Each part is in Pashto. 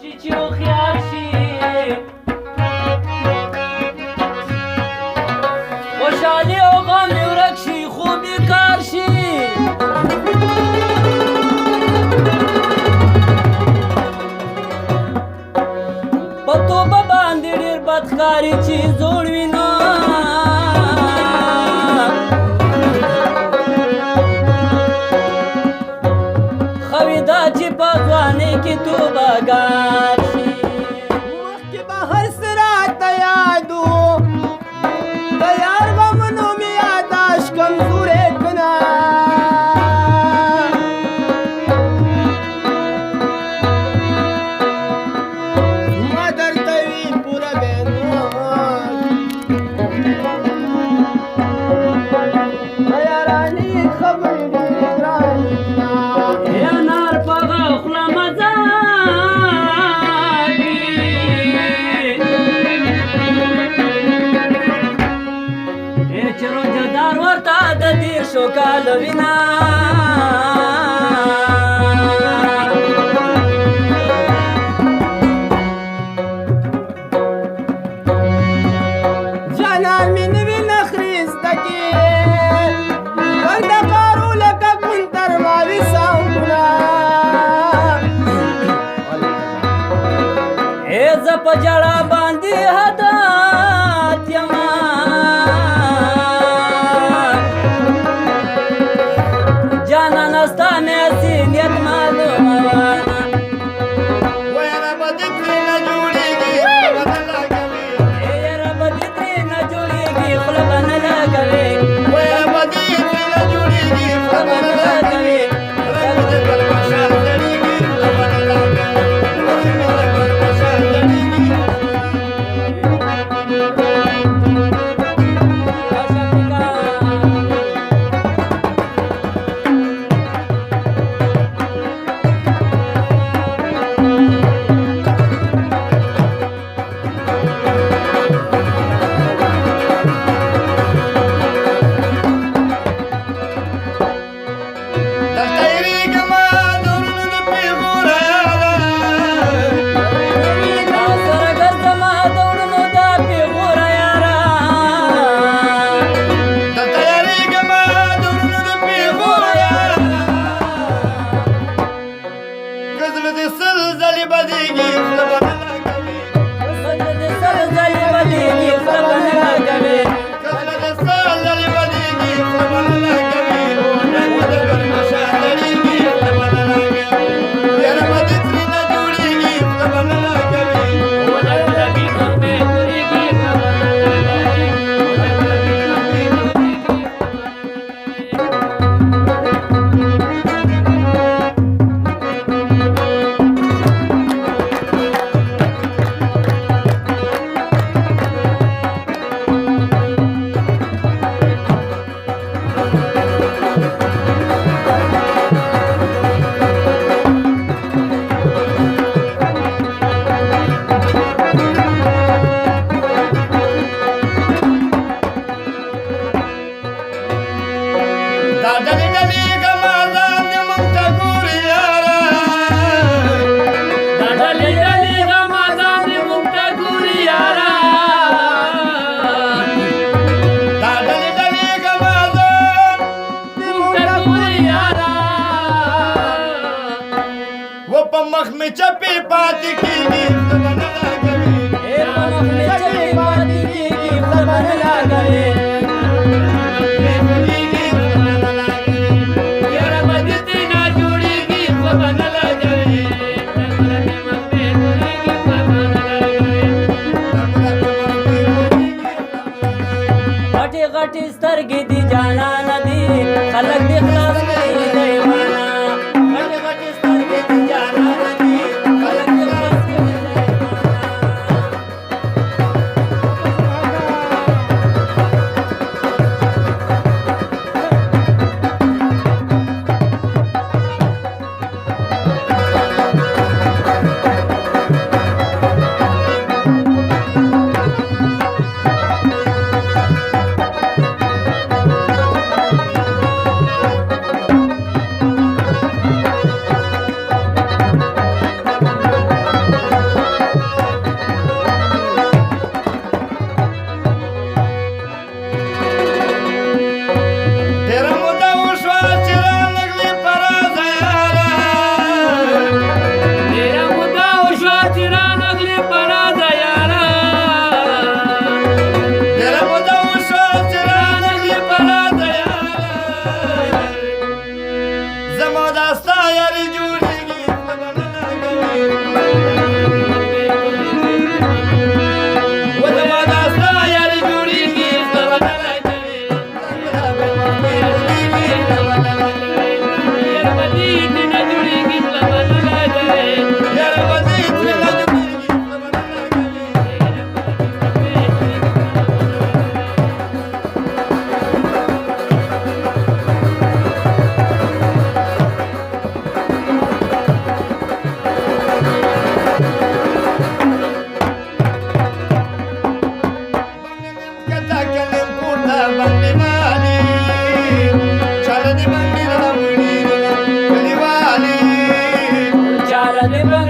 شي چې هوښیار شي خوشحالي او غم یې ورک شي خو بیکار شي په توبه باندې ډېر بد ښکاري چې زوړ وي نو ښه وي دا چې په ځوانۍ کې توبهګار شي مخکې به هر څه راته یاد وو د یار غمونو مې یاداشت کمزوری کنه ما درته وي پوره بېنور د یارانې خبرې ډېرې ګرانې ای انار په خوله مزه روجهدار ورته د دېر شو کاله وینا جانان مې نوي نخرې زده کې ورد قارو لکه کنتر ماوي ساونډونه ای زه په ژړا باندې هدات یمه جانانه ستا مې هسې نیت معلومه ویره به دې ترې نه جوړېږي خوله به نه لګوي یاره به دې ترې نه جوړېږي خوله به نه لګوي ویره به دې ترې نه جوړېږي خوله به نه لګوي رنګ دې پر بشر زړېږي خوله به نه لګوي رنګ دې پر بشر زړېږي درته یېرېږمه د وروڼو د پېغوره یاره تا سره ګرځمه د وروڼو دا پېغوره یاره درته یېرېږمه د وروڼو د پېغوره یاره که زړه دې سل ځلې بدېږي خوله به نه لګوي زړه دې سل ځلې بدېږي خوله به نه لګوي که زړه دې سل ځلې بدېږي خوله به نه لګوي رنګ دې پر بشر زړېږي خوله به نه لګوي یاره به دې ترې نه جوړېږي خوله به نه لګوي دا ډلې ډلې ګمازان دې موږ ته ګوري یاره دا ډلې ډلې غمازان دې موږ ته ګوري یاره دا ډلې ډلې ګمازان دې موږ ته ګوري یاره و په مخ مې چپې پاتې کېږي خوله به نه لګوي ای په مخ مې چپې پاتې کېږي خوله به نه لګوي یاره به دې ترې نه جوړېږي خوله به نه لګوي غټې غټې سترګې دي جانانه دي خلک دې خلاص کړي دیوانه غټې غټې سترګې دي جانانه دي خلک دې خلاص کړي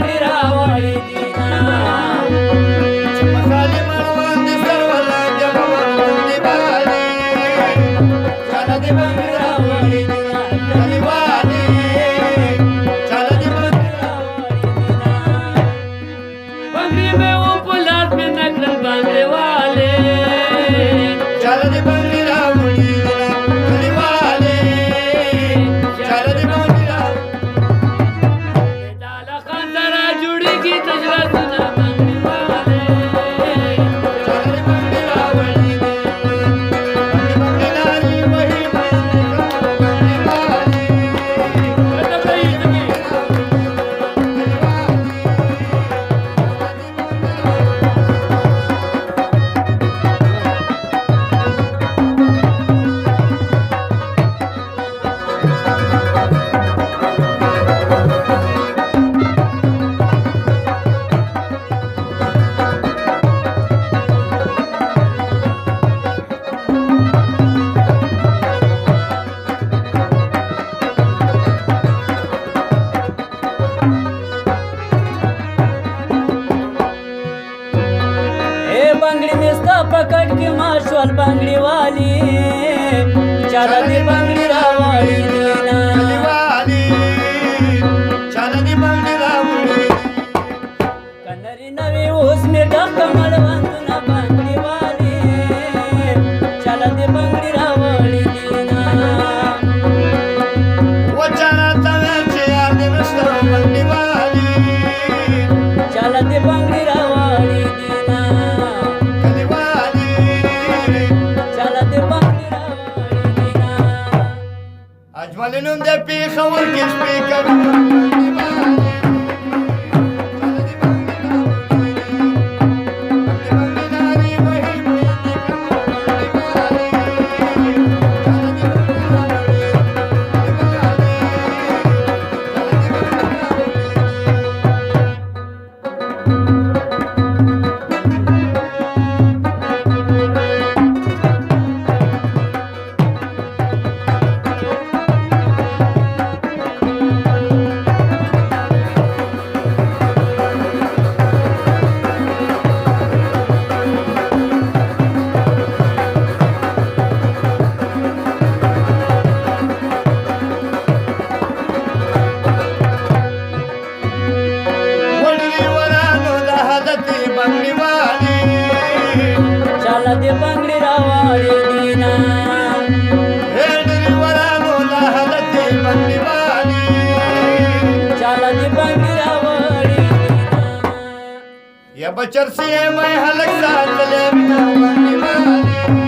बंगडी रावाळी दिना चिपकाली मळवंत सर्वला जगवंती बाली चालती बंगडी रावळी दिना कलिवाली चालती बंगडी बंगड़ी में वो पुलार पे नकल बांधने वाले चालती बंगडी रावळी दिना कलिवाली चालती बंगडी डाला खानदारा जुड़ी की तजरा सुना बंगड़ी वाले चालती बंगडी रावळी बंगडी नारी वही बंगडी वाली मतलब नहीं तुम्हें बंगड़ी में इसका पकड़ के मार्शल बंगड़ी वाली चला दे बंगड़ी रावाली दीना कलिवाली चालती बंगडी रावळी कन्नरी नवी उसमें डकमल बंधना बंगड़ी वाली चला दे बंगड़ी रावाली दीना वचना तव्याची आरती नसतो बंगडी वाली चला दे बंगड़ी रावाली दीना कलिवाली चला दे बंगड़ी रावाली दीना अजमल दे पी खबर किस पी कभी बंगडी वाली चालती बंगडी नारी वही बंगडी वाली चालती बंगडी वडली वरानो दहादती बंगडी वाली चला दे बंगड़ी रावाली दीना हेडली वरानो दहादती बंगडी वाली चला दे बंगड़ी रावाली दीना या बचर से मैं हलक साथ ले बिना बंगडी वाली